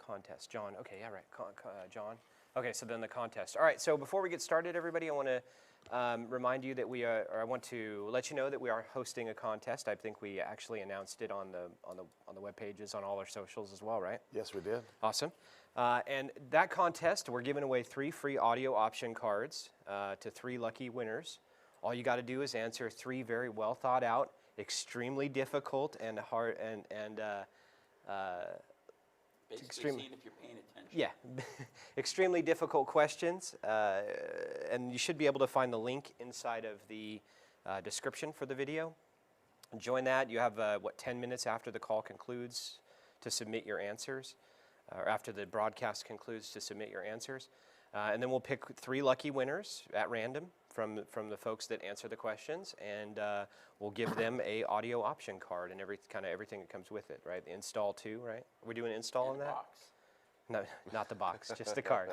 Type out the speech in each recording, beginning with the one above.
contest. John. Okay, yeah, right. John. Okay, so then the contest. All right, so before we get started, everybody, I want to remind you that I want to let you know that we are hosting a contest. I think we actually announced it on the web pages, on all our socials as well, right? Yes, we did. Awesome. And that contest, we're giving away 3 free audio option cards to 3 lucky winners. All you got to do is answer 3 very well thought out, extremely difficult and hard Basically seeing if you're paying attention. yeah, extremely difficult questions, and you should be able to find the link inside of the description for the video. Join that. You have 10 minutes after the call concludes to submit your answers, or after the broadcast concludes to submit your answers, and then we'll pick 3 lucky winners at random from the folks that answer the questions, and we'll give them a audio option card and everything that comes with it, right? The install too, right? Are we doing install on that? Box. No, not the box, just the card.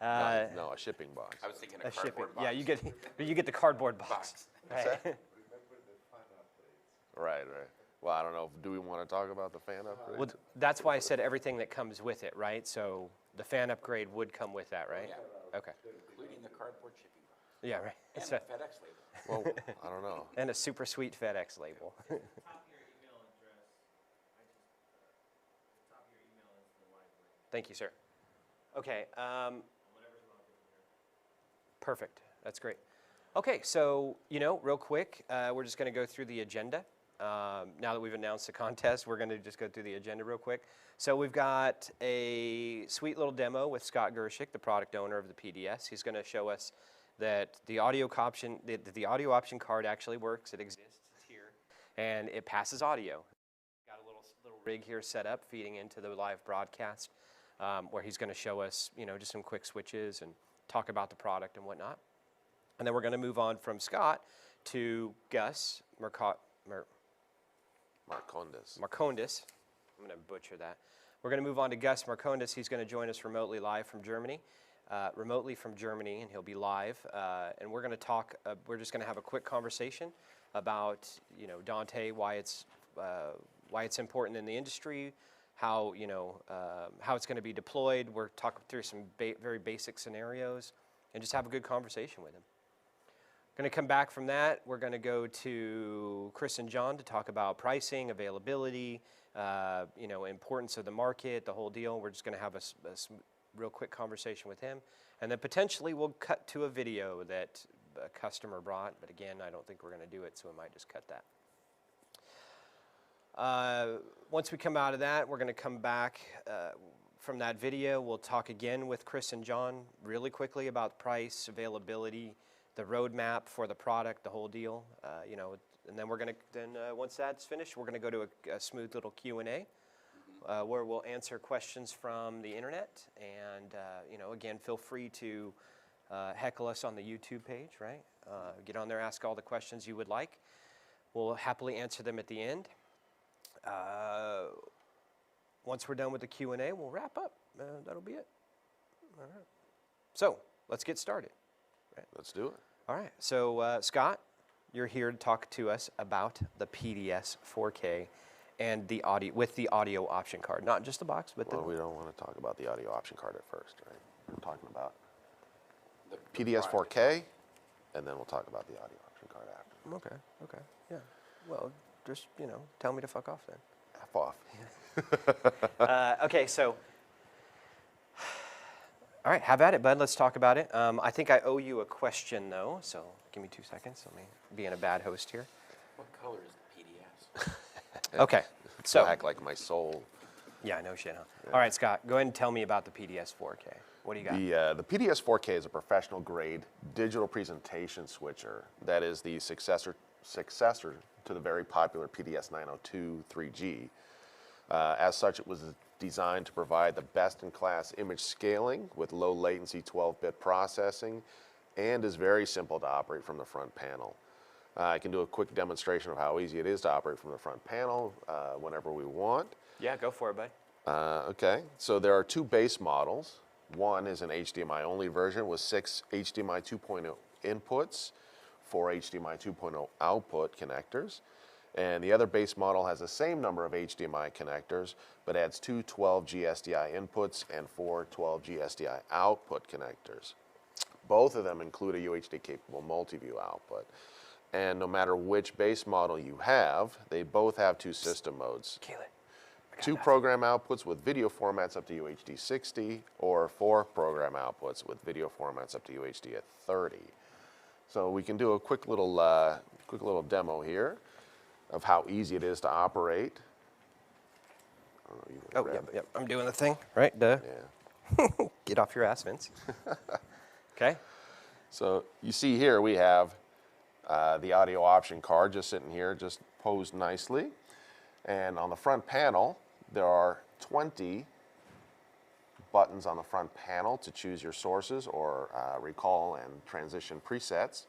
No, a shipping box. I was thinking A a shipping. cardboard box. Yeah, you get the cardboard box. Right. Right. Well, I don't know. Do we want to talk about the fan upgrade? Well, that's why I said everything that comes with it, right? So the fan upgrade would come with that, right? Yeah. Okay. Including the cardboard shipping box. Yeah, right. And So- the FedEx label. Well, I don't know. and a super sweet FedEx label. Top of your email address, the top of your email is the live link. Thank you, sir. Okay. Whatever's logged in here. Perfect. That's great. Okay, so, real quick, we're just going to go through the agenda. Now that we've announced the contest, we're going to just go through the agenda real quick. So we've got a sweet little demo with Scott Gershik, the product owner of the PDS. He's going to show us that the audio option card actually works. It exists. It's here, and it passes audio. Got a little rig here set up, feeding into the live broadcast, where he's going to show us, just some quick switches and talk about the product and whatnot. And then we're going to move on from Scott to Gus Marcondes. I'm going to butcher that. We're going to move on to Gus Marcondes. He's going to join us remotely live from Germany. And he'll be live. And we're going to talk, we're just going to have a quick conversation about, Dante, why it's important in the industry, how it's going to be deployed. We're talking through some very basic scenarios and just have a good conversation with him. Going to come back from that. We're going to go to Chris and John to talk about pricing, availability, importance of the market, the whole deal. We're just going to have a real quick conversation with him. And then potentially we'll cut to a video that a customer brought. But again, I don't think we're going to do it, so we might just cut that. Once we come out of that, we're going to come back from that video. We'll talk again with Chris and John really quickly about price, availability, the roadmap for the product, the whole deal, and then once that's finished, we're going to go to a smooth little Q&A where we'll answer questions from the internet, and again, feel free to heckle us on the YouTube page, right? Get on there, ask all the questions you would like. We'll happily answer them at the end. Once we're done with the Q&A, we'll wrap up. That'll be it. All right. So let's get started. Right. Let's do it. All right. So, Scott, you're here to talk to us about the PDS 4K and the audio option card. Not just the box, but we don't want to talk about the audio option card at first, right? We're talking about the PDS 4K, and then we'll talk about the audio option card after. Okay. Yeah. Well, just, tell me to fuck off then. F off. Okay, so... All right, have at it, bud. Let's talk about it. I think I owe you a question, though, so give me 2 seconds. Let me be a bad host here. What color is the PDS? Okay, so... Act like my soul. Yeah, no shit, huh? Yeah. All right, Scott, go ahead and tell me about the PDS 4K. What do you got? The PDS 4K is a professional-grade digital presentation switcher that is the successor to the very popular PDS 902 3G. As such, it was designed to provide the best-in-class image scaling with low-latency 12-bit processing, and is very simple to operate from the front panel. I can do a quick demonstration of how easy it is to operate from the front panel whenever we want. Yeah, go for it, bud. Okay, so there are 2 base models. One is an HDMI-only version with 6 HDMI 2.0 inputs, 4 HDMI 2.0 output connectors, And the other base model has the same number of HDMI connectors, but adds two 12G SDI inputs and four 12G SDI output connectors. Both of them include a UHD-capable multi-view output. And no matter which base model you have, they both have two system modes. Keelan. Two program outputs with video formats up to UHD 60, or four program outputs with video formats up to UHD at 30. So we can do a quick little demo here of how easy it is to operate. I don't know, you wanna Oh, grab yep, it? yep. I'm doing the thing, right? Duh. Yeah. Get off your ass, Vince. Okay. So you see here we have the audio option card just sitting here, just posed nicely. And on the front panel, there are 20 buttons on the front panel to choose your sources or recall and transition presets.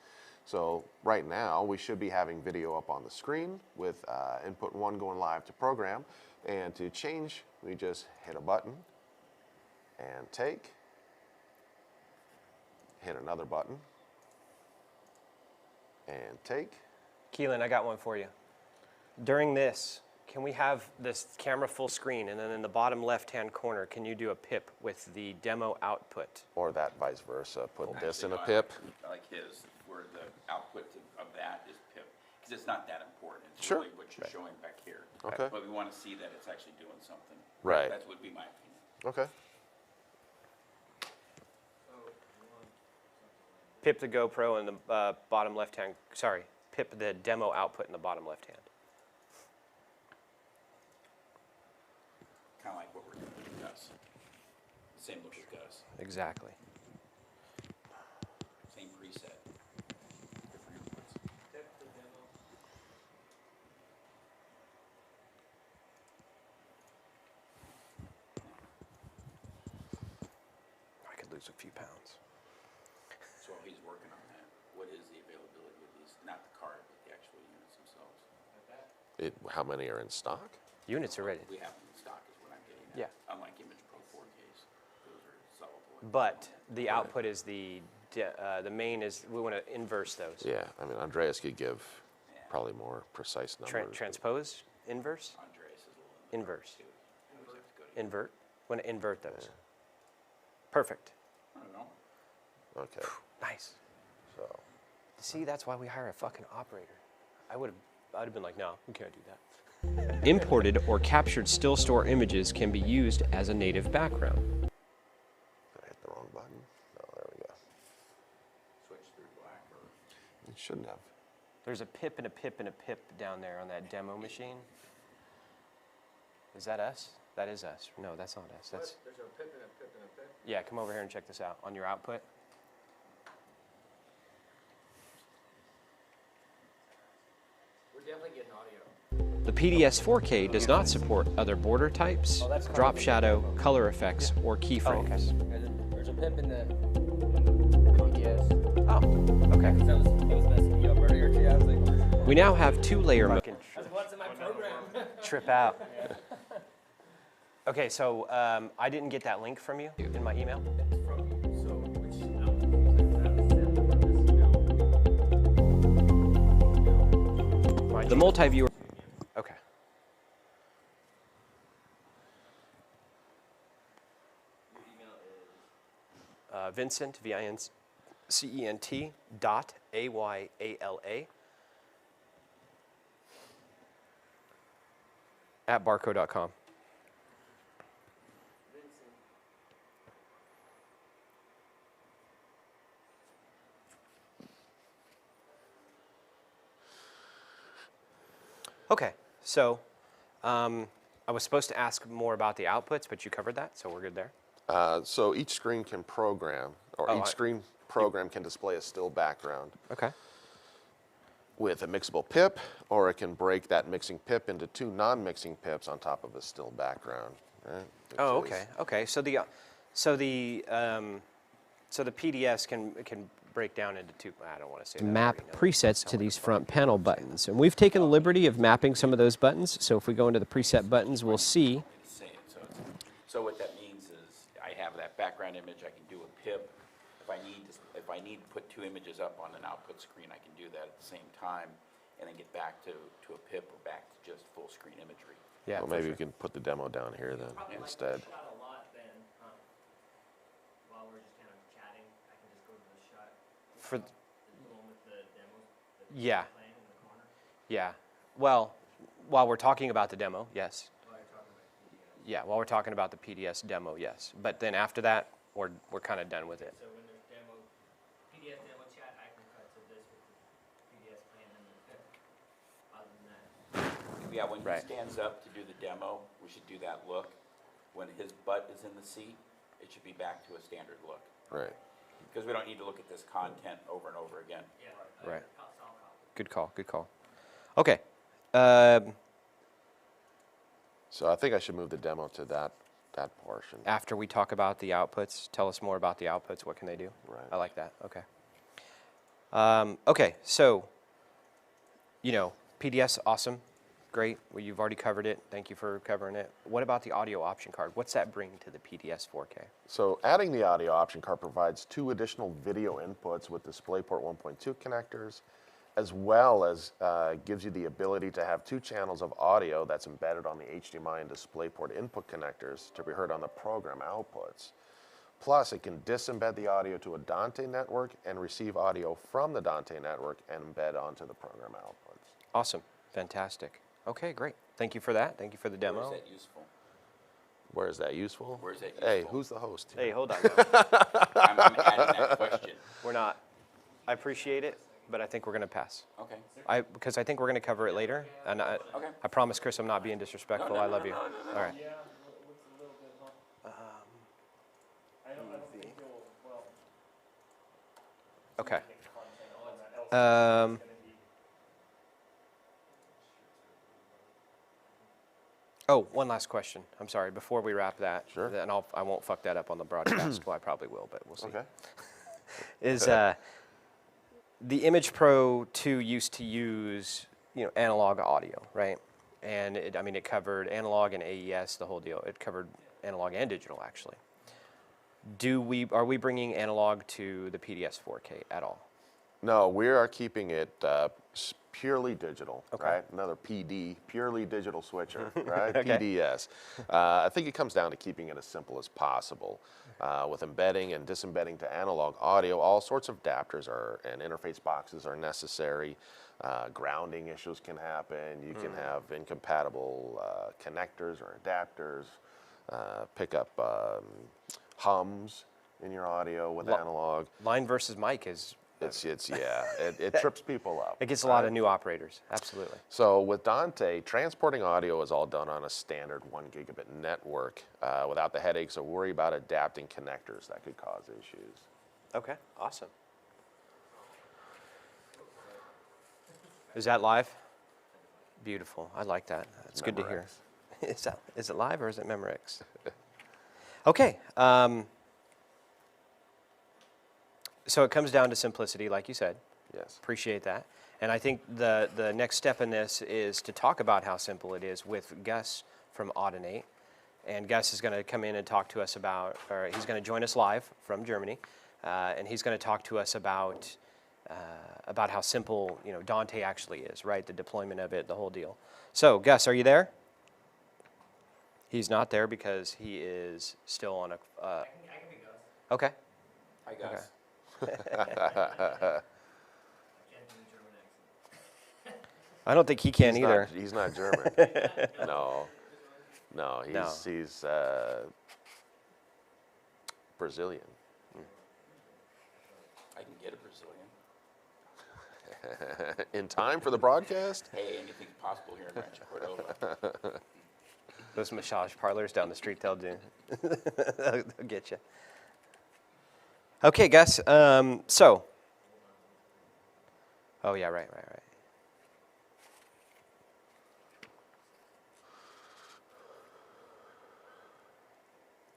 So right now, we should be having video up on the screen with input 1 going live to program. And to change, we just hit a button and take, hit another button and take. Keelan, I got one for you. During this, can we have this camera full screen, and then in the bottom left-hand corner, can you do a pip with the demo output? Or that vice versa, put this in a Actually, pip. I like his, where the output of that is PIP, because it's not that important. It's Sure. really what you're showing back here. Okay. But we want to see that it's actually doing something. Right. That would be my opinion. Okay. Pip the GoPro in the bottom left-hand, sorry, pip the demo output in the bottom left-hand. Kind of like what we're doing with Gus. Same look as Gus, Exactly. same preset, different inputs. I could lose a few pounds. So while he's working on that, what is the availability of these, not the card, but the actual units themselves? How many are in stock? Units are ready. We have them in stock is what I'm getting at. Yeah. Unlike Image Pro 4Ks, those are solid wood. But the output is the main is, we want to inverse those. Yeah, I mean, Andreas could give probably more precise numbers. but- Transpose, inverse, Andreas is a little in the dark, inverse, too. We always have to go to him. invert. Want to invert those. Perfect. I don't know. Okay, Nice. so, See, that's why we hire a fucking operator. I'd have been like, no, we can't do that. Imported or captured still store images can be used as a native background. did I hit the wrong button? No, there we go. Switch through black or. It shouldn't have. There's a pip and a pip and a pip down there on that demo machine. Is that us? That is us. No, that's not us. That's There's a pip and a pip and a pip. yeah. Come over here and check this out on your output. We're definitely getting audio. The PDS 4K does not support other border types, drop shadow, color effects, or keyframes. There's a pip in the PDS. Oh, okay. That was messing me up earlier too. I was like, We now have two-layer mode. what's in my program? Trip out. Okay, so I didn't get that link from you in my email. So which email? The multi-viewer. Okay. Your email is Vincent, VINCENT dot AYALA at barco.com. Vincent. Okay, so I was supposed to ask more about the outputs, but you covered that, so we're good there. So each screen can program, or Oh, each screen program can display a still background Okay. with a mixable pip, or it can break that mixing pip into two non-mixing pips on top of a still background. Right? Oh, Which is- okay, okay. So the PDS can break down into two. I don't want to say that. I Map already know. presets to these front panel buttons. And we've taken the liberty of mapping some of those buttons. So if we go into the preset buttons, we'll see Say it, so what that means is I have that background image, I can do a pip. If I need to put two images up on an output screen, I can do that at the same time. and then get back to a PIP or back to just full screen imagery. Yeah, Well, for maybe sure. we can put the demo down here then instead. Shot a lot then, while we're just kind of chatting, I can just go to the shot. For The one with the demos. Yeah. Playing in the corner. Yeah. Well, while we're talking about the demo, yes. While you're talking about PDS. Yeah, while we're talking about the PDS demo, yes. But then after that, we're kind of done with it. So when there's PDS demo chat, I can cut to this with the PDS playing in the PIP. Other than that. Yeah, when he Right. stands up to do the demo, we should do that look. When his butt is in the seat, it should be back to a standard look. Right. Because we don't need to look at this content over and over again. Yeah. Right. I'll copy. Good call, good call. Okay. So I think I should move the demo to that portion. After we talk about the outputs, tell us more about the outputs. What can they do? Right. I like that. Okay. Okay, so, PDS, awesome. Great. Well, you've already covered it. Thank you for covering it. What about the audio option card? What's that bring to the PDS 4K? So adding the audio option card provides 2 additional video inputs with DisplayPort 1.2 connectors, as well as gives you the ability to have 2 channels of audio that's embedded on the HDMI and DisplayPort input connectors to be heard on the program outputs. Plus, it can disembed the audio to a Dante network and receive audio from the Dante network and embed onto the program outputs. Awesome. Fantastic. Okay, great. Thank you for that. Thank you for the Where is demo. that useful? Where is that useful? Where is that Hey, useful? who's the host? Hey, here? hold on. I'm adding that question. We're not. I appreciate it, but I think we're going to pass. Okay. Because I think we're going to cover it later. And Okay. I promise, Chris, I'm not being disrespectful. I love you. All right. Yeah, looks a little bit, huh? I don't think you'll, well. Okay. Content on that else is gonna be. Oh, one last question. I'm sorry. Before we wrap that, Sure. and I won't fuck that up on the broadcast. Well, I probably will, but we'll see. Okay. Is the Image Pro 2 used to use analog audio, right? And it covered analog and AES, the whole deal. It covered analog and digital, actually. Are we bringing analog to the PDS 4K at all? No, we are keeping it purely digital, Okay. right? Another PD, purely digital switcher, right? Okay. PDS. I think it comes down to keeping it as simple as possible. With embedding and disembedding to analog audio, all sorts of adapters and interface boxes are necessary. Grounding issues can happen. You can have incompatible connectors or adapters. Pick up hums in your audio with analog. Line versus mic is, It trips people up. it gets a lot of new operators. Absolutely. So with Dante, transporting audio is all done on a standard 1 gigabit network without the headaches or worry about adapting connectors that could cause issues. Okay, awesome. Is that live? Beautiful. I like that. That's good to hear. Is it live or is it Memorex? Okay. So it comes down to simplicity, like you said. Yes. Appreciate that. And I think the next step in this is to talk about how simple it is with Gus from Audinate. And Gus is going to come in and talk to us about, or he's going to join us live from Germany, and he's going to talk to us about how simple Dante actually is, right? The deployment of it, the whole deal. So Gus, are you there? He's not there because he is still on a. I can be Gus. Okay. Hi, guys. Okay. I can't do the German accent. I don't think he can He's either. He's not German. No, he's Brazilian. I can get a Brazilian. In time for the broadcast? Hey, anything's possible here in Rancho Cordova. Those massage parlors down the street, they'll do. They'll get you. Okay, Gus. So. Oh yeah, right.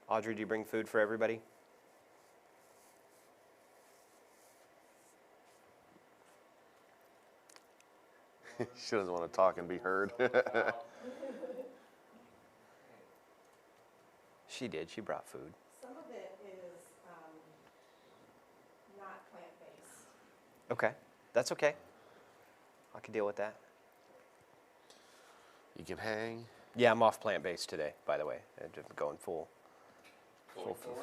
Audrey, do you bring food for everybody? She doesn't want to talk and be heard. She did. She brought food. Some of it is not plant-based. Okay, that's okay. I can deal with that. You can hang. Yeah, I'm off plant-based today, by the way. I'm just going full.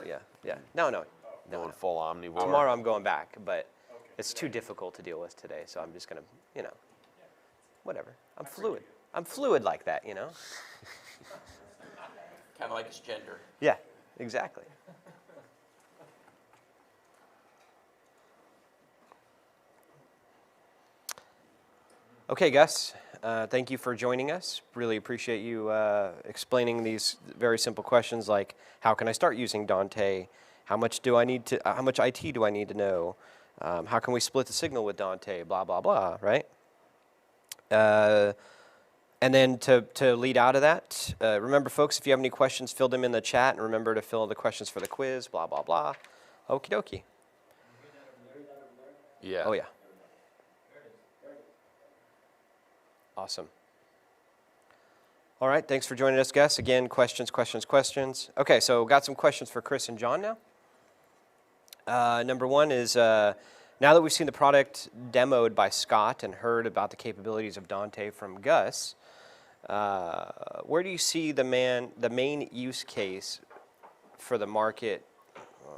Yeah, yeah. No, no. No, Going no. full omnivore. Tomorrow I'm going back, but it's too difficult to deal with today, so I'm just gonna, whatever. I'm fluid. I'm fluid like that, Kind of like his gender. Yeah, exactly. Okay, Gus, thank you for joining us. Really appreciate you explaining these very simple questions like how can I start using Dante? How much IT do I need to know? How can we split the signal with Dante? Blah blah blah. Right. And then to lead out of that, remember, folks, if you have any questions, fill them in the chat, and remember to fill in the questions for the quiz. Blah blah blah. Okie dokie. Yeah. Oh yeah. Awesome. All right, thanks for joining us, Gus. Again, questions. Okay, so got some questions for Chris and John now. Number one is, now that we've seen the product demoed by Scott and heard about the capabilities of Dante from Gus, where do you see the main use case for the market?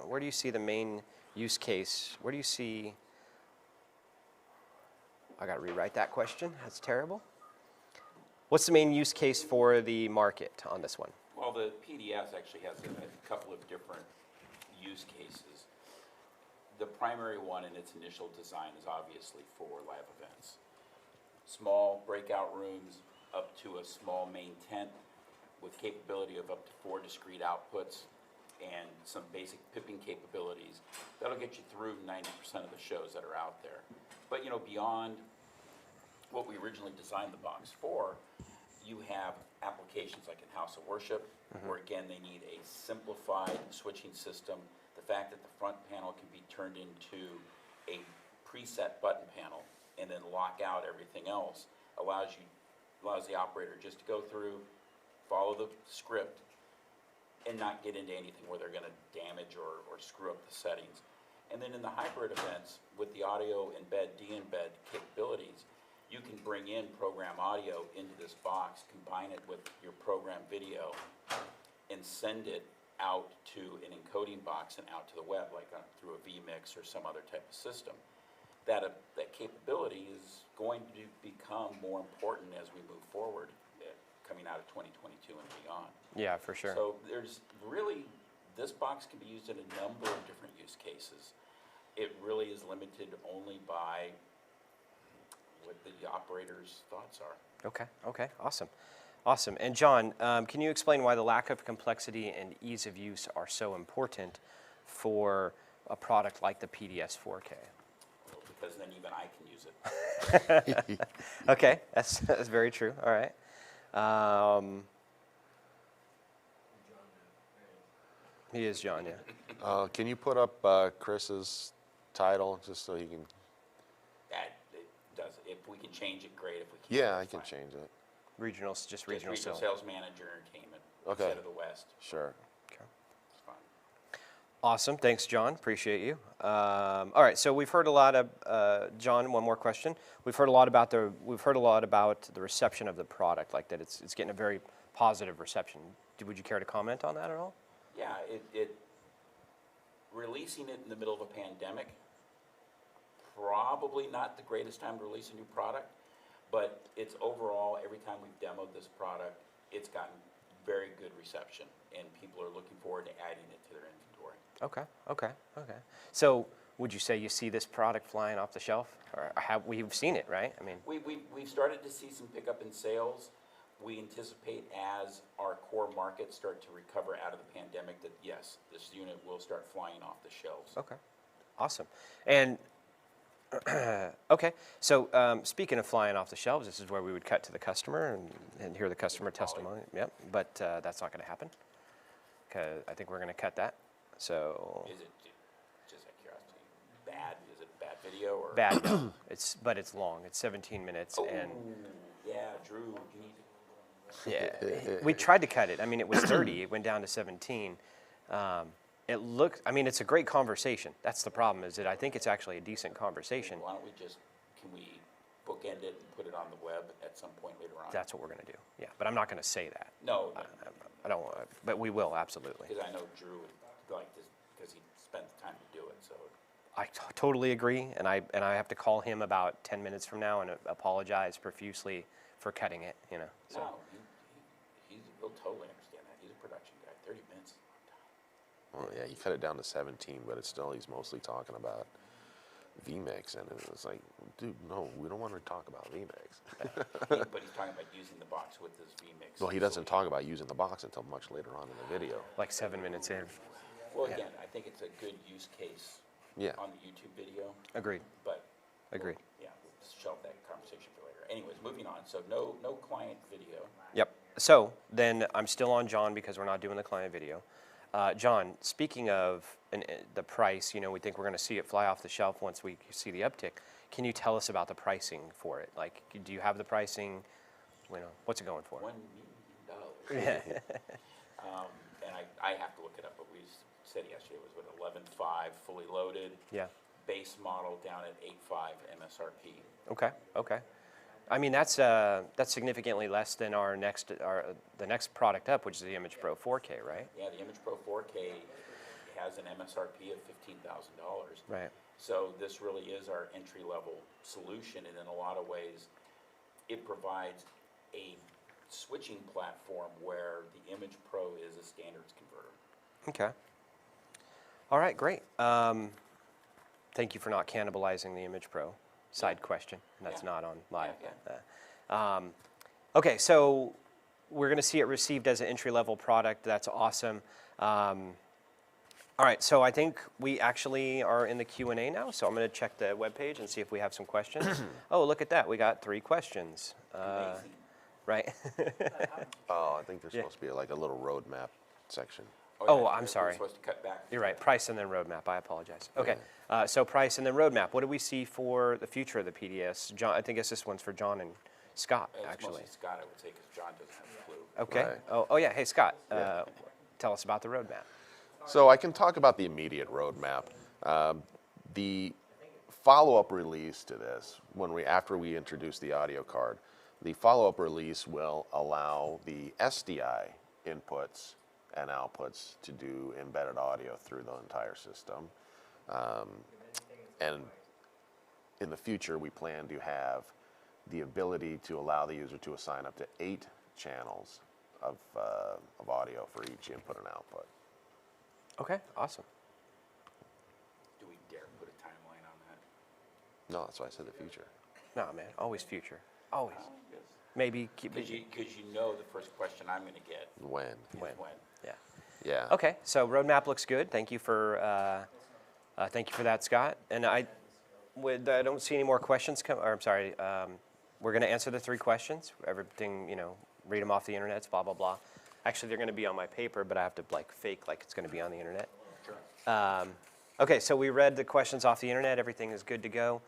Where do you see the main use case? Where do you see... I got to rewrite that question. That's terrible. What's the main use case for the market on this one? Well, the PDS actually has a couple of different use cases. The primary one in its initial design is obviously for live events. Small breakout rooms up to a small main tent with capability of up to 4 discrete outputs and some basic pipping capabilities. That'll get you through 90% of the shows that are out there. But beyond what we originally designed the box for, you have applications like in House of Worship, where again they need a simplified switching system. The fact that the front panel can be turned into a preset button panel and then lock out everything else allows the operator just to go through, follow the script, and not get into anything where they're going to damage or screw up the settings. And then in the hybrid events, with the audio embed, de-embed capabilities, you can bring in program audio into this box, combine it with your program video, and send it out to an encoding box and out to the web, like through a vMix or some other type of system. That capability is going to become more important as we move forward, coming out of 2022 and beyond. Yeah, for sure. So there's really, this box can be used in a number of different use cases. It really is limited only by what the operator's thoughts are. Okay, awesome. And John, can you explain why the lack of complexity and ease of use are so important for a product like the PDS 4K? Well, because then even I can use it. Okay, that's very true. All right. He is John, yeah. Can you put up Chris's title just so he can? That it does. If we can change it, great. If we can't, Yeah, I it's can fine. change it. Regional Regional sales. sales manager entertainment Okay. instead of the West. Sure. Okay. It's fine. Awesome. Thanks, John. Appreciate you. All right. So we've heard a lot of John. One more question. We've heard a lot about the reception of the product, like that. It's getting a very positive reception. Would you care to comment on that at all? Yeah, it releasing it in the middle of a pandemic, probably not the greatest time to release a new product, but it's overall, every time we've demoed this product, it's gotten very good reception, and people are looking forward to adding it to their inventory. Okay. So would you say you see this product flying off the shelf? Or we've seen it, right? I mean, We've started to see some pickup in sales. We anticipate as our core markets start to recover out of the pandemic that yes, this unit will start flying off the shelves. okay. Awesome. And okay, so speaking of flying off the shelves, this is where we would cut to the customer and hear the customer testimony. Yep, but that's not going to happen because I think we're going to cut that. So Is it, just out of curiosity, bad? Is it a bad video or? bad, no. But it's long. It's 17 minutes, Oh, and yeah, Drew, you need to. yeah, we tried to cut it. I mean, it was 30. It went down to 17. It looked. I mean, it's a great conversation. That's the problem. Is that I think it's actually a decent conversation. Why don't we can we bookend it and put it on the web at some point later on? That's what we're going to do. Yeah, but I'm not going to say that. No, I don't want, but we will absolutely. because I know Drew would like this, because he spent the time to do it, so. I totally agree, and I have to call him about 10 minutes from now and apologize profusely for cutting it. You know. So. No, he'll totally understand that. He's a production guy. 30 minutes. Well, yeah, you cut it down to 17, but it's still, he's mostly talking about vMix, and it was like, dude, no, we don't want to talk about vMix. But he's talking about using the box with this vMix. Well, he doesn't talk about using the box until much later on in the video. Like 7 minutes in. Well, Yeah. again, I think it's a good use case Yeah. on the YouTube video, Agreed. but. Agreed. Yeah, we'll shelve that conversation for later. Anyways, moving on. So no client video. Yep. So then I'm still on John because we're not doing the client video. John, speaking of the price, you know, we think we're going to see it fly off the shelf once we see the uptick. Can you tell us about the pricing for it? Like, do you have the pricing? You know, what's it going for? $1 million. And I have to look it up, but we said yesterday it was what, 11.5 fully loaded. Yeah. Base model down at 8.5 MSRP. Okay. Okay. I mean, that's significantly less than the next product up, which is the Image Pro 4K, right? Yeah, the Image Pro 4K has an MSRP of $15,000. Right. So this really is our entry-level solution, and in a lot of ways, it provides a switching platform where the Image Pro is a standards converter. Okay. All right, great. Thank you for not cannibalizing the Image Pro. Side question. That's Yeah. not on live. Yeah, Okay, so we're going to see it received as an entry-level product. That's awesome. All right, so I think we actually are in the Q&A now, so I'm going to check the webpage and see if we have some questions. Oh, look at that. We got 3 questions. Amazing. Right? Oh, I think there's Yeah. supposed to be like a little roadmap section. Oh, yeah, I'm we're sorry. supposed to cut back. You're right. Price and then roadmap. I apologize. Okay. So price and then roadmap. What do we see for the future of the PDS? John, I think this one's for John and Scott, It's actually. mostly Scott, I would say, because John doesn't have a clue. Okay. Right. Oh, yeah. Hey, Scott. Tell us about the roadmap. So I can talk about the immediate roadmap. The follow-up release to this, after we introduce the audio card, the follow-up release will allow the SDI inputs and outputs to do embedded audio through the entire system. And in the future, we plan to have the ability to allow the user to assign up to 8 channels of audio for each input and output. Okay. Awesome. Do we dare put a timeline on that? No, that's why I said the future. No, man. Always future. Always. Maybe keep Because you know the first question I'm going to get When? is When? when. Yeah. Yeah. Okay. So roadmap looks good. Thank you for that, Scott. And I don't see any more questions come. Or I'm sorry. We're going to answer the 3 questions. Everything, you know, read them off the internet. Blah blah blah. Actually, they're going to be on my paper, but I have to fake like it's going to be on the internet. Sure. Okay, so we read the questions off the internet. Everything is good to go.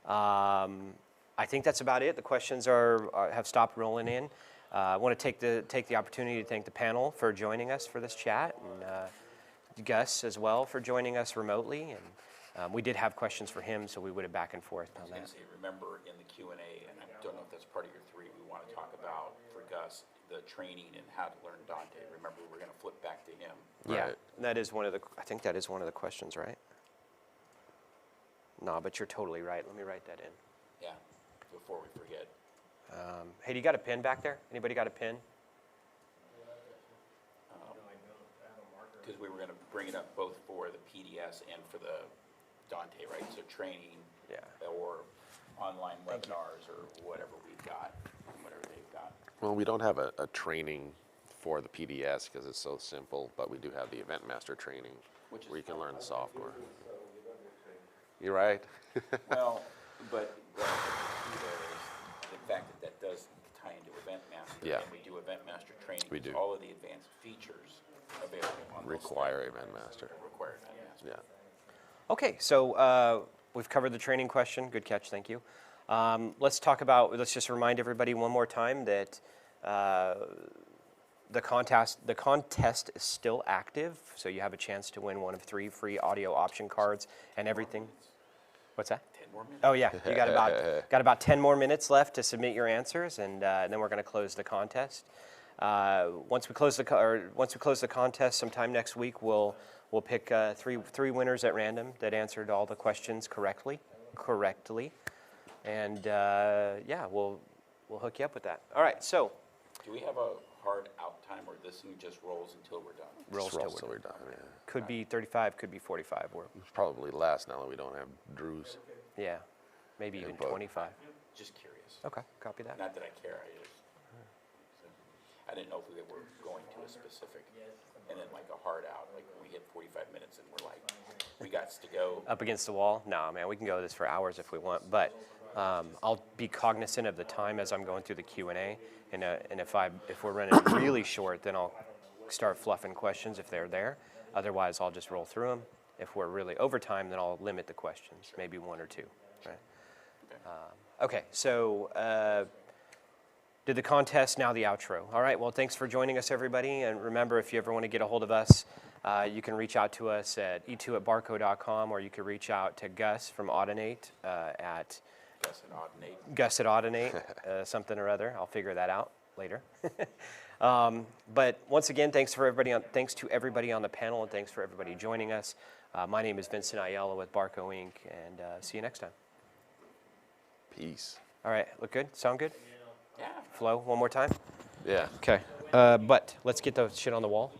I think that's about it. The questions have stopped rolling in. I want to take the opportunity to thank the panel for joining us for this chat, and Gus as well for joining us remotely. And we did have questions for him, so we would have back and forth I on was going that. to say, remember in the Q&A, and I don't know if that's part of your 3, we want to talk about, for Gus, the training and how to learn Dante. Remember, we're going to flip back to him. Yeah, Right. that is one of the. I think that is one of the questions, right? No, but you're totally right. Let me write that in. Yeah, before we forget. Hey, do you got a pen back there? Anybody got a pen? Because we were going to bring it up both for the PDS and for the Dante, right? So training Yeah. or online webinars or whatever we've got, whatever they've got. Well, we don't have a training for the PDS because it's so simple, but we do have the Event Master training Which is where you can learn the software. You're right. Well, but the key there is the fact that does tie into Event Master. Yeah. And we do Event Master training. We do. All of the advanced features available on those Require sites Event Master. require Event Master. Yeah. Okay, so we've covered the training question. Good catch, thank you. Let's just remind everybody one more time that the contest is still active, so you have a chance to win one of 3 free audio option cards and everything. What's that? 10 more minutes? Oh yeah, you got about 10 more minutes left to submit your answers, and then we're going to close the contest. Once we close the contest, sometime next week, we'll pick three winners at random that answered all the questions correctly, and yeah, we'll hook you up with that. All right, so Do we have a hard out time, or this thing just rolls until we're done? rolls till Till we're we're done, yeah. could be 35, could be 45, or It's probably less now that we don't have Drew's. yeah, maybe even Input. 25. Just curious. Okay, copy that. Not that I care, I didn't know if we were going to a specific, and then like a hard out, like when we hit 45 minutes and we're like, we got to go. Up against the wall? No, man, we can go this for hours if we want, but I'll be cognizant of the time as I'm going through the Q&A, and if we're running really short, then I'll start fluffing questions if they're there. Otherwise, I'll just roll through them. If we're really over time, then I'll limit the questions, maybe one or two. Right? Okay, so did the contest, now the outro. All right, well, thanks for joining us, everybody. And remember, if you ever want to get a hold of us, you can reach out to us at e2@barco.com, or you can reach out to Gus from Audinate at Guess an odd Gus@Audinate, something or other. I'll figure that out later. But once again, thanks to everybody on the panel, and thanks for everybody joining us. My name is Vincent Ayala with Barco Inc., and see you next time. Peace. All right, look good? Sound good? Yeah. Flo, one more time? Yeah. Okay. But let's get the shit on the wall.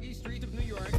foggy streets of New York.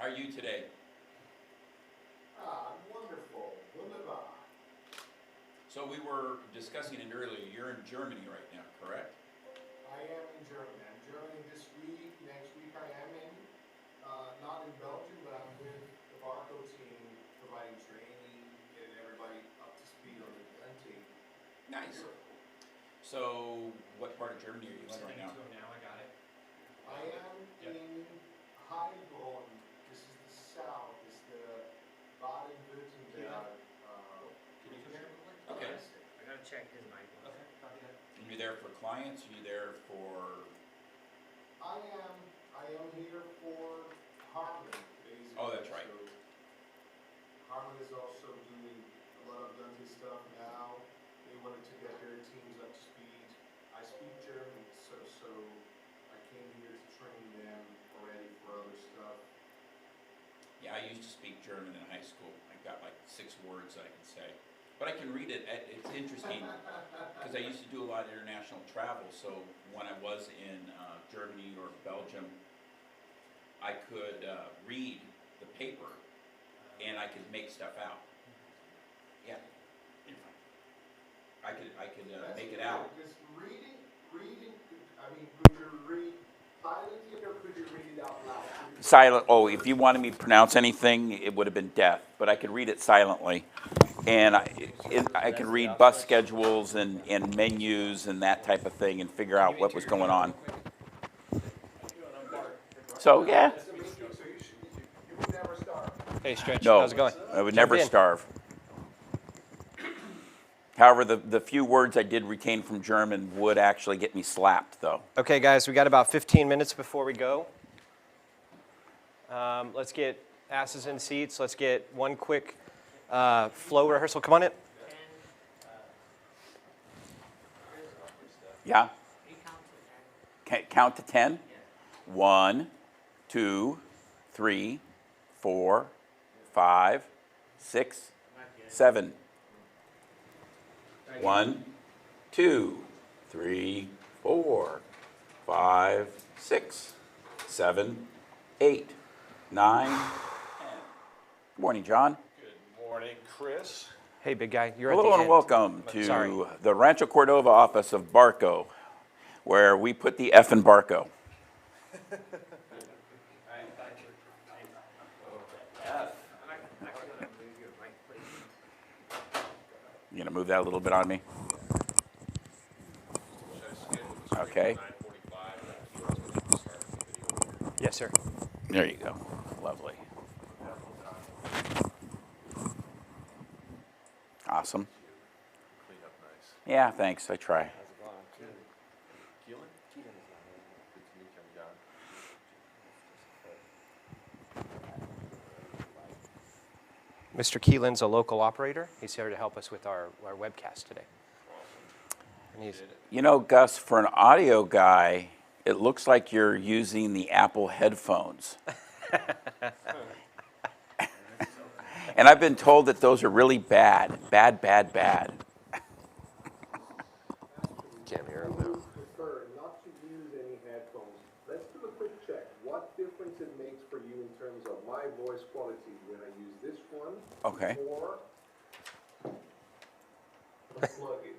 How are you today? Wonderful. Wunderbar. So we were discussing it earlier. You're in Germany right now, correct? I am in Germany. I'm in Germany this week. Next week I am in, not in Belgium, but I'm with the Barco team providing training, getting everybody up to speed on the hunting. Nice. So what part of Germany are you in right now? I am in Heilbronn. This is the south. It's the Baden-Württemberg. Can you hear me? Okay. I gotta check his mic. Okay, copy that. And you're there for clients? Are you there for? I am here for Harman, basically. Oh, that's right. So, Harman is also doing a lot of Dante stuff now. They wanted to get their teams up to speed. I speak German, so I came here to train them already for other stuff. Yeah, I used to speak German in high school. I got like 6 words I can say. But I can read it. It's interesting because I used to do a lot of international travel. So when I was in Germany or Belgium, I could read the paper and I could make stuff out. Yeah. I could That's make it good, out. Because reading, I mean, could you read silently or could you read it out loud? Silent. Oh, if you wanted me to pronounce anything, it would have been deaf. But I could read it silently, and I could read bus schedules and menus and that type of thing, and figure out what was going on. So yeah, That's amazing. So you would never starve. Hey, Stretch, no, how's it going? I would Jump never in. starve. However, the few words I did retain from German would actually get me slapped, though. Okay, guys, we got about 15 minutes before we go. Let's get asses in seats. Let's get one quick flow rehearsal. Come on in. Yeah. You count to 10. Count to 10. 1, 2, 3, 4, 5, 6, 7. 1, 2, 3, 4, 5, 6, 7, 8, 9, 10. Good morning, John. Good morning, Chris. Hey, big guy, you're at Hello the and end. welcome to Sorry. the Rancho Cordova office of Barco, where we put the F in Barco. You gonna move that a little bit on me? Okay. Yes, sir. There you go. Lovely. Awesome. Clean up nice. Yeah, thanks. I try. How's it going? Keelan? Keelan is not here. Good to meet you, John. Mr. Keelan's a local operator. He's here to help us with our webcast today. And he's, You know, Gus, for an audio guy, it looks like you're using the Apple headphones. And I've been told that those are really bad. Bad, bad, bad. Can't hear him now. Prefer not to use any headphones. Let's do a quick check. What difference it makes for you in terms of my voice quality when I use this one Okay. or unplug it?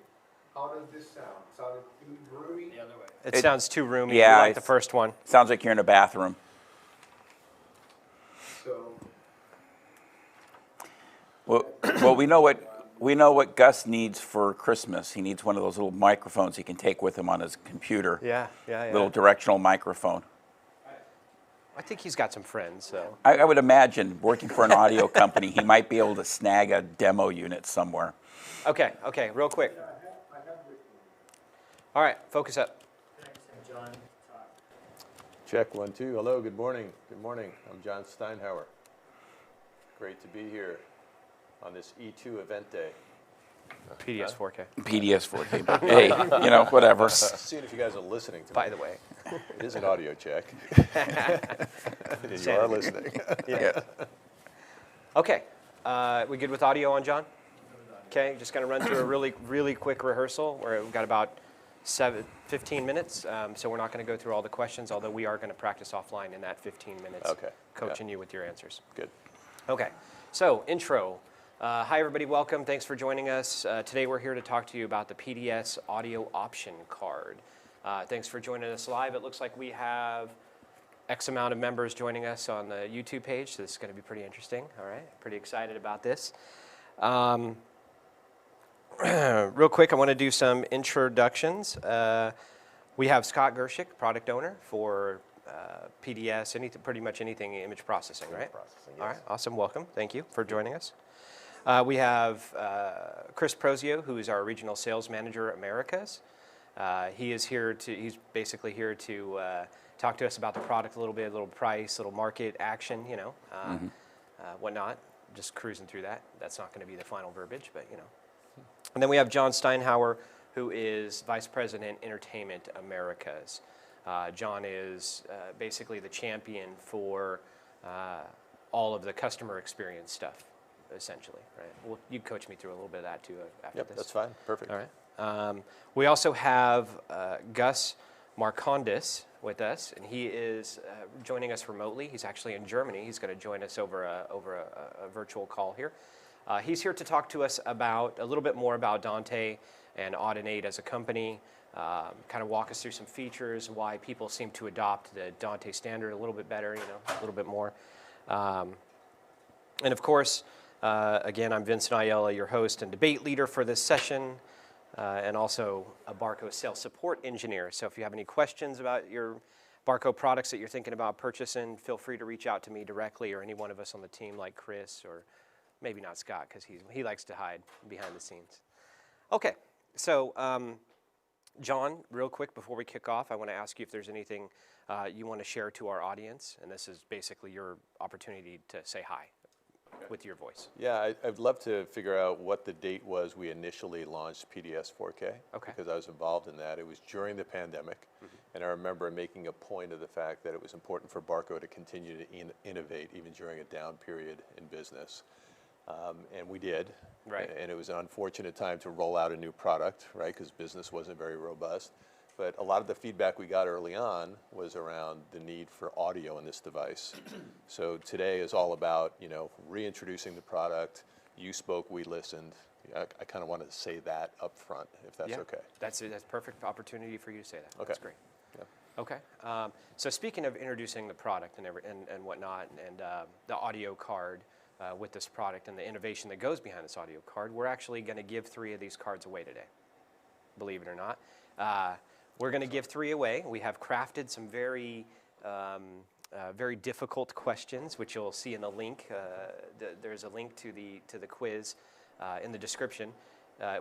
How does this sound? Sounded too roomy? The other way. it It- sounds too roomy. yeah, We like the it's- first one. Sounds like you're in a bathroom. So Well, we know what Gus needs for Christmas. He needs one of those little microphones he can take with him on his computer. Yeah. Little directional microphone. I think he's got some friends, so. I would imagine working for an audio company, he might be able to snag a demo unit somewhere. Okay, real quick. All right, focus up. Can I just have John talk? Check 1, 2. Hello, good morning. Good morning. I'm John Steinhauer. Great to be here on this E2 event day. PDS 4K, PDS 4K. But hey, you know, whatever. Seeing if you guys are listening to by me. the way. It is an audio check. You are listening. Yeah. Okay, we good with audio on John? Okay, just gonna run through a really quick rehearsal where we've got about 15 minutes, so we're not going to go through all the questions, although we are going to practice offline in that 15 minutes, Okay, coaching you with your answers. Good. Okay, so intro. Hi everybody, welcome, thanks for joining us. Today we're here to talk to you about the PDS audio option card. Thanks for joining us live. It looks like we have X amount of members joining us on the YouTube page, so this is going to be pretty interesting. All right, pretty excited about this. Real quick, I want to do some introductions. We have Scott Gershik, product owner for PDS, pretty much anything image processing, right? Processing, All yes. right, awesome, welcome, thank you for joining us. We have Chris Prozio, who is our regional sales manager Americas. He's basically here to talk to us about the product a little bit, a little price, a little market action, whatnot. Just cruising through that. That's not going to be the final verbiage, but And then we have John Steinhauer, who is Vice President Entertainment Americas. John is basically the champion for all of the customer experience stuff, essentially. Right? Well, you coach me through a little bit of that too after Yep, this. that's fine. Perfect. All right. We also have Gus Marcondes with us, and he is joining us remotely. He's actually in Germany. He's going to join us over a virtual call here. He's here to talk to us about a little bit more about Dante and Audinate as a company, kind of walk us through some features, why people seem to adopt the Dante standard a little bit better, a little bit more. And of course, again, I'm Vincent Ayala, your host and debate leader for this session, and also a Barco sales support engineer. So if you have any questions about your Barco products that you're thinking about purchasing, feel free to reach out to me directly or any one of us on the team like Chris or maybe not Scott, because he likes to hide behind the scenes. Okay, so John, real quick before we kick off, I want to ask you if there's anything you want to share to our audience, and this is basically your opportunity to say hi with your voice. Yeah, I'd love to figure out what the date was we initially launched PDS 4K. Okay. Because I was involved in that. It was during the pandemic, and I remember making a point of the fact that it was important for Barco to continue to innovate even during a down period in business. And we did, Right. And it was an unfortunate time to roll out a new product, right, because business wasn't very robust. But a lot of the feedback we got early on was around the need for audio in this device. So today is all about, reintroducing the product. You spoke, we listened. I kind of wanted to say that up front, if that's okay. That's perfect opportunity for you to say that. Okay. That's great. Yeah. Okay. So speaking of introducing the product and whatnot, and the audio card with this product and the innovation that goes behind this audio card, we're actually going to give 3 of these cards away today, believe it or not. We're going to give 3 away. We have crafted some very difficult questions, which you'll see in the link. There's a link to the quiz in the description.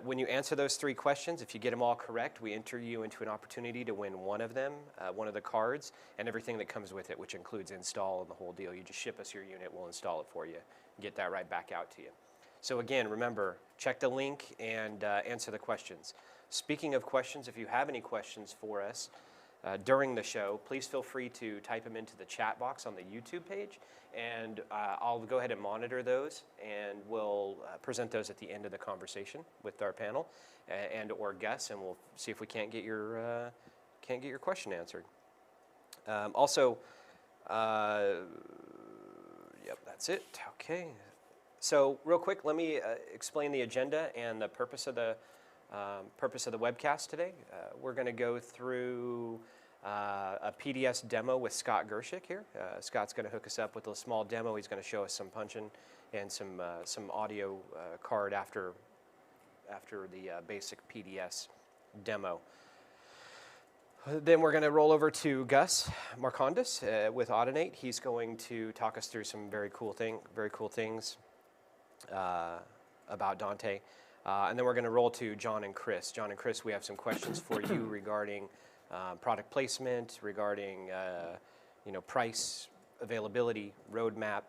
When you answer those 3 questions, if you get them all correct, we enter you into an opportunity to win one of them, one of the cards, and everything that comes with it, which includes install and the whole deal. You just ship us your unit, we'll install it for you, get that right back out to you. So again, remember, check the link and answer the questions. Speaking of questions, if you have any questions for us during the show, please feel free to type them into the chat box on the YouTube page, and I'll go ahead and monitor those, and we'll present those at the end of the conversation with our panel and or guests, and we'll see if we can't get your question answered. Also, yep, that's it. Okay. So real quick, let me explain the agenda and the purpose of the webcast today. We're going to go through a PDS demo with Scott Gershik here. Scott's going to hook us up with a small demo. He's going to show us some punching and some audio card after the basic PDS demo. Then we're going to roll over to Gus Marcondes with Audinate. He's going to talk us through some very cool things about Dante. And then we're going to roll to John and Chris. John and Chris, we have some questions for you regarding product placement, regarding price, availability, roadmap,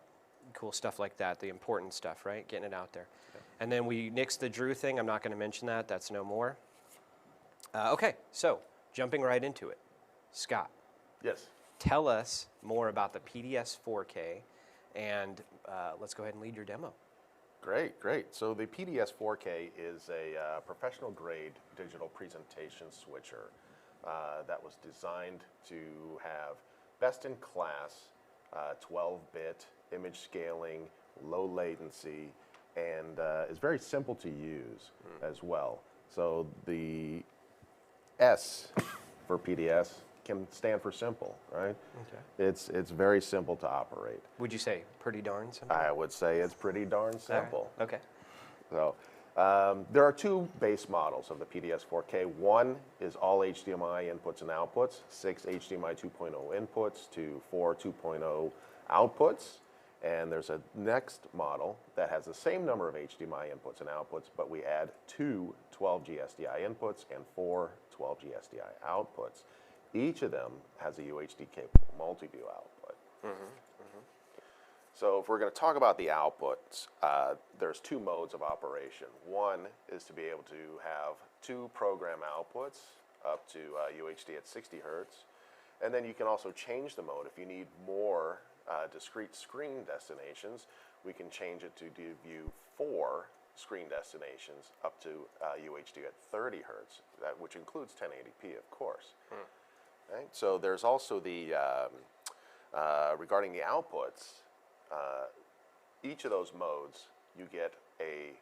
cool stuff like that, the important stuff, right? Getting it out there. Okay. And then we nixed the Drew thing. I'm not going to mention that. That's no more. Okay, so jumping right into it. Scott. Yes. Tell us more about the PDS 4K, and let's go ahead and lead your demo. Great, great. So the PDS 4K is a professional grade digital presentation switcher that was designed to have best in class 12-bit image scaling, low latency, and is very simple to use as well. So the S for PDS can stand for simple, right? Okay. It's very simple to operate. Would you say pretty darn simple? I would say it's pretty darn All right. simple. Okay. So there are two base models of the PDS 4K. One is all HDMI inputs and outputs, 6 HDMI 2.0 inputs to 4 2.0 outputs. And there's a next model that has the same number of HDMI inputs and outputs, but we add 2 12G SDI inputs and 4 12G SDI outputs. Each of them has a UHD capable multi-view output. So if we're going to talk about the outputs, there's two modes of operation. One is to be able to have 2 program outputs up to UHD at 60 hertz. And then you can also change the mode. If you need more discrete screen destinations, we can change it to give you 4 screen destinations up to UHD at 30 hertz, which includes 1080p, of course. Right? So there's also the, regarding the outputs, each of those modes, you get a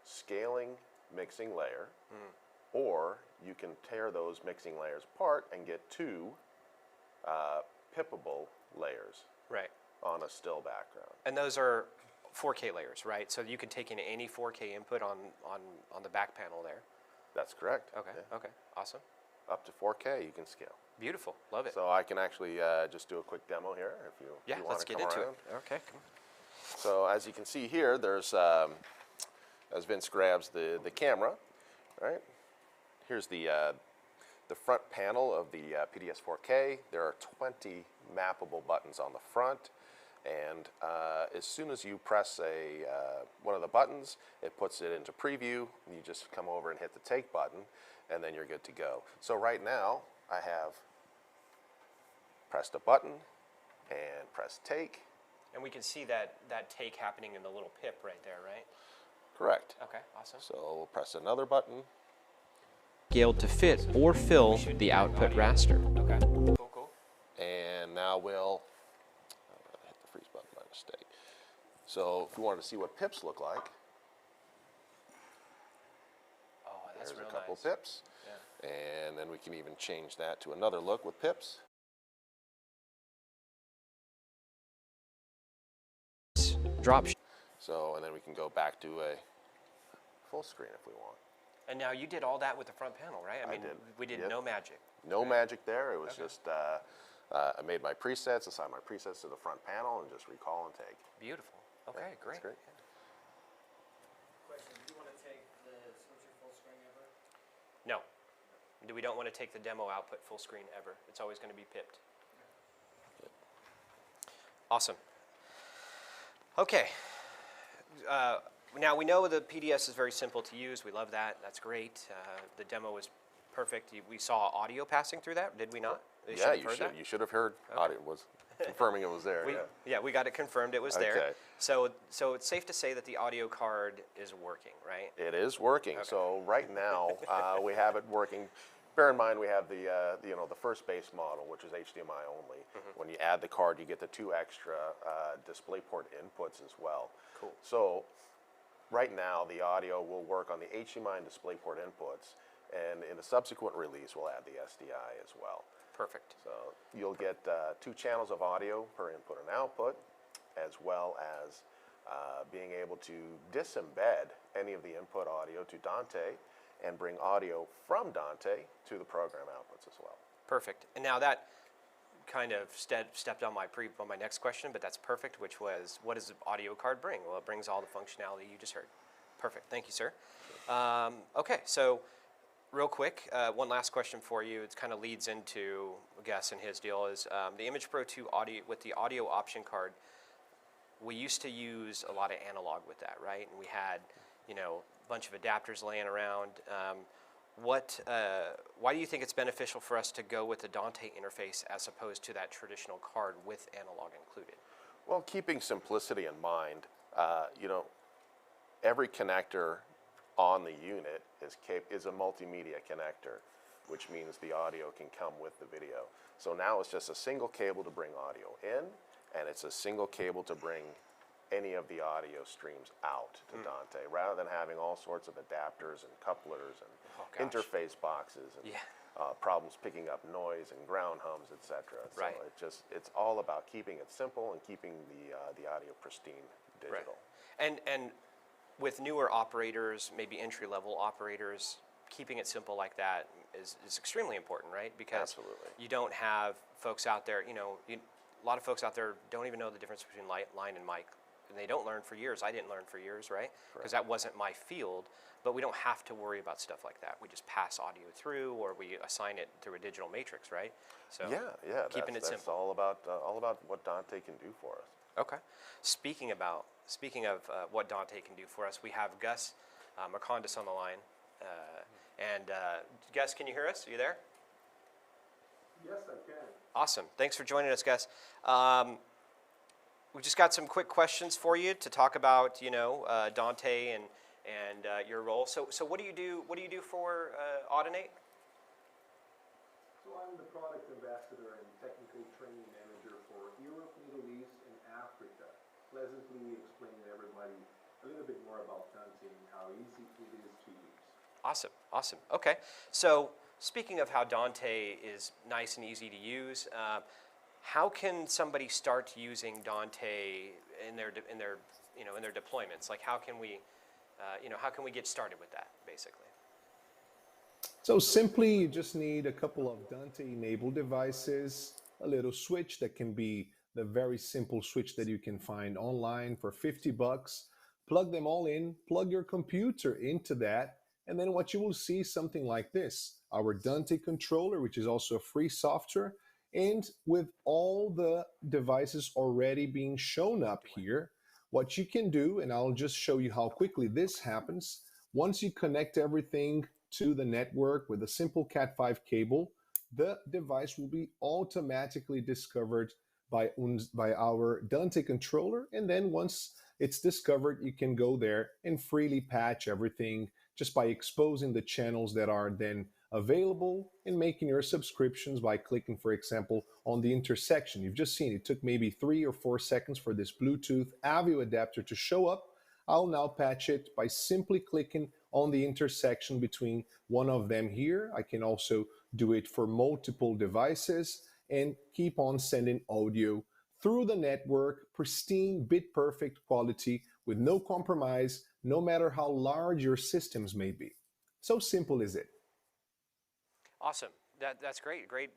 scaling mixing layer, or you can tear those mixing layers apart and get 2 pippable layers Right. on a still background. And those are 4K layers, right? So you can take in any 4K input on the back panel there. That's correct. Okay. Yeah. Okay. Awesome. Up to 4K, you can scale. Beautiful. Love it. So I can actually just do a quick demo here if you, yeah. if you want Let's to get come into around. it. Okay. Come on. So as you can see here, there's, as Vince grabs the camera, right? Here's the front panel of the PDS 4K. There are 20 mappable buttons on the front. And as soon as you press one of the buttons, it puts it into preview. You just come over and hit the take button, and then you're good to go. So right now, I have pressed a button and pressed take. And we can see that take happening in the little pip right there, right? Correct. Okay. Awesome. So we'll press another button. Scaled to fit or fill the output raster. Okay. Cool. Cool. And now we'll hit the freeze button by mistake. So if we wanted to see what pips look like, Oh, that's there's real a couple nice. pips. Yeah. And then we can even change that to another look with pips. Drop. So, and then we can go back to a full screen if we want. And now you did all that with the front panel, right? I mean, did. we did Yep. no magic. No Right. magic there. It was Okay. just, I made my presets, assigned my presets to the front panel, and just recall and take. Beautiful. Okay. Yeah, Great. that's great. Question, do you want to take the switcher full screen ever? No. We don't want to take the demo output full screen ever. It's always going to be pipped. Awesome. Okay. Now we know the PDS is very simple to use. We love that. That's great. The demo was perfect. We saw audio passing through that, did we not? You should Yeah, have you heard should. that? You should have heard. Audio was confirming it was there. Yeah. We got it confirmed. It was there. Okay. So it's safe to say that the audio card is working, right? It is working. Okay. So right now we have it working. Bear in mind we have the first base model, which is HDMI only. When you add the card, you get the 2 extra DisplayPort inputs as well. Cool. So right now the audio will work on the HDMI and DisplayPort inputs, and in a subsequent release we'll add the SDI as well. Perfect. So you'll get 2 channels of audio per input and output, as well as being able to disembed any of the input audio to Dante and bring audio from Dante to the program outputs as well. Perfect. And now that kind of stepped on my next question, but that's perfect, which was, what does the audio card bring? Well, it brings all the functionality you just heard. Perfect. Thank you, sir. Okay, so real quick, one last question for you. It kind of leads into Gus and his deal is the Image Pro 2 audio with the audio option card. We used to use a lot of analog with that, right? And we had, a bunch of adapters laying around. Why do you think it's beneficial for us to go with the Dante interface as opposed to that traditional card with analog included? Well, keeping simplicity in mind, every connector on the unit is a multimedia connector, which means the audio can come with the video. So now it's just a single cable to bring audio in, and it's a single cable to bring any of the audio streams out to Dante, rather than having all sorts of adapters and couplers and interface boxes and problems picking up noise and ground hums, etc. Right. So it's all about keeping it simple and keeping the audio pristine digital. Right. And with newer operators, maybe entry-level operators, keeping it simple like that is extremely important, right? Because Absolutely. you don't have folks out there, a lot of folks out there don't even know the difference between line and mic. And they don't learn for years. I didn't learn for years, right? Because that wasn't my field. But we don't have to worry about stuff like that. We just pass audio through, or we assign it through a digital matrix, right? So keeping it simple. That's all about what Dante can do for us. Okay. Speaking of what Dante can do for us, we have Gus Marcondes on the line. Gus, can you hear us? Are you there? Yes, I can. Awesome. Thanks for joining us, Gus. We just got some quick questions for you to talk about, Dante and your role. So what do you do? What do you do for Audinate? So I'm the product ambassador and technical training manager for Europe, Middle East, and Africa. Pleasantly explaining to everybody a little bit more about Dante and how easy it is to use. Awesome. Okay. So speaking of how Dante is nice and easy to use, how can somebody start using Dante in their deployments? Like how can we get started with that, basically? So simply, you just need a couple of Dante-enabled devices, a little switch that can be the very simple switch that you can find online for $50. Plug them all in, plug your computer into that, and then what you will see is something like this. Our Dante controller, which is also a free software, and with all the devices already being shown up here, what you can do, and I'll just show you how quickly this happens, once you connect everything to the network with a simple Cat5 cable, the device will be automatically discovered by our Dante controller, and then once it's discovered, you can go there and freely patch everything just by exposing the channels that are then available and making your subscriptions by clicking, for example, on the intersection. You've just seen it took maybe 3 or 4 seconds for this Bluetooth AVIO adapter to show up. I'll now patch it by simply clicking on the intersection between one of them here. I can also do it for multiple devices and keep on sending audio through the network, pristine, bit-perfect quality with no compromise, no matter how large your systems may be. So simple is it. Awesome. That's great. Great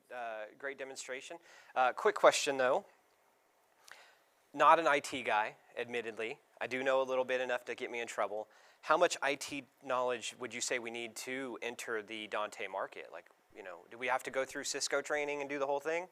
demonstration. Quick question, though. Not an IT guy, admittedly. I do know a little bit enough to get me in trouble. How much IT knowledge would you say we need to enter the Dante market? Like, do we have to go through Cisco training and do the whole thing?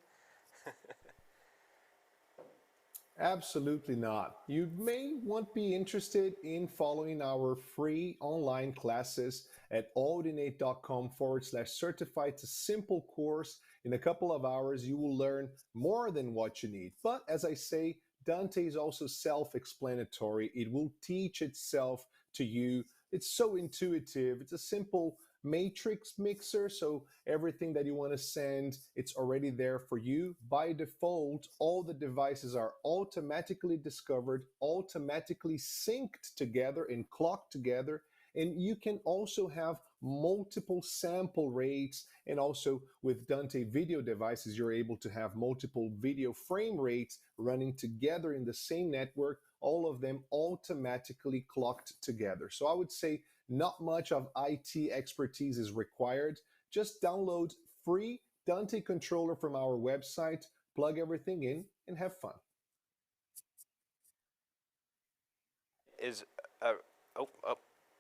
Absolutely not. You may want to be interested in following our free online classes at audinate.com/certified. It's a simple course. In a couple of hours, you will learn more than what you need. But as I say, Dante is also self-explanatory. It will teach itself to you. It's so intuitive. It's a simple matrix mixer, so everything that you want to send, it's already there for you. By default, all the devices are automatically discovered, automatically synced together and clocked together, and you can also have multiple sample rates, and also with Dante video devices, you're able to have multiple video frame rates running together in the same network, all of them automatically clocked together. So I would say not much of IT expertise is required. Just download free Dante controller from our website, plug everything in, and have fun.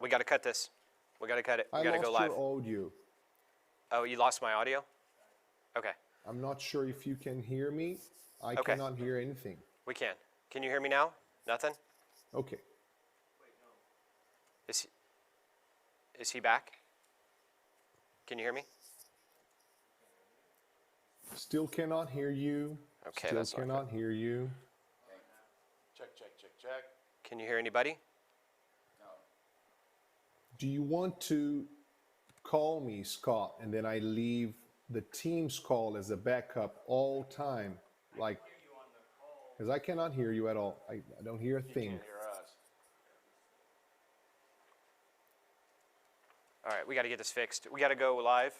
We got to cut this. We got to cut it. We got to go live. I lost your audio. Oh, you lost my audio? Okay. I'm not sure if you can hear me. I Okay. cannot hear anything. We can. Can you hear me now? Nothing? Okay. Is he back? Can you hear me? Still cannot hear you. Okay, Still that's not cannot hear you. Check. Can you hear anybody? do you want to call me, Scott, and then I leave the Teams call as a backup all time? Like, because I cannot hear you at all. I don't hear a thing. Can't hear us. All right, we got to get this fixed. We got to go live.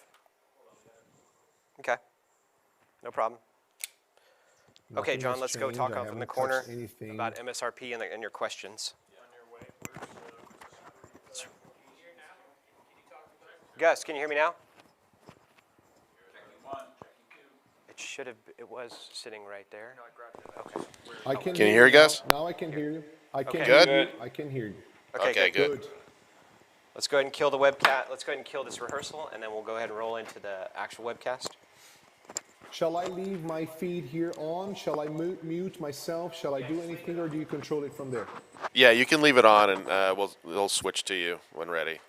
Okay, no problem. Okay, Nothing John, has let's go changed. talk I off in the haven't corner touched anything. about MSRP and your questions. Gus, can you hear me now? Checking 1, checking 2. It should have. It was sitting right there. Okay. I can Can you hear you guys? Now I can hear you. I can Okay. hear Good. you. I can hear you. Okay, good. Let's go ahead and kill the webcast. Let's go ahead and kill this rehearsal, and then we'll go ahead and roll into the actual webcast. Shall I leave my feed here on? Shall I mute myself? Shall I do anything, or do you control it from there? Yeah, you can leave it on, and we'll switch to you when ready.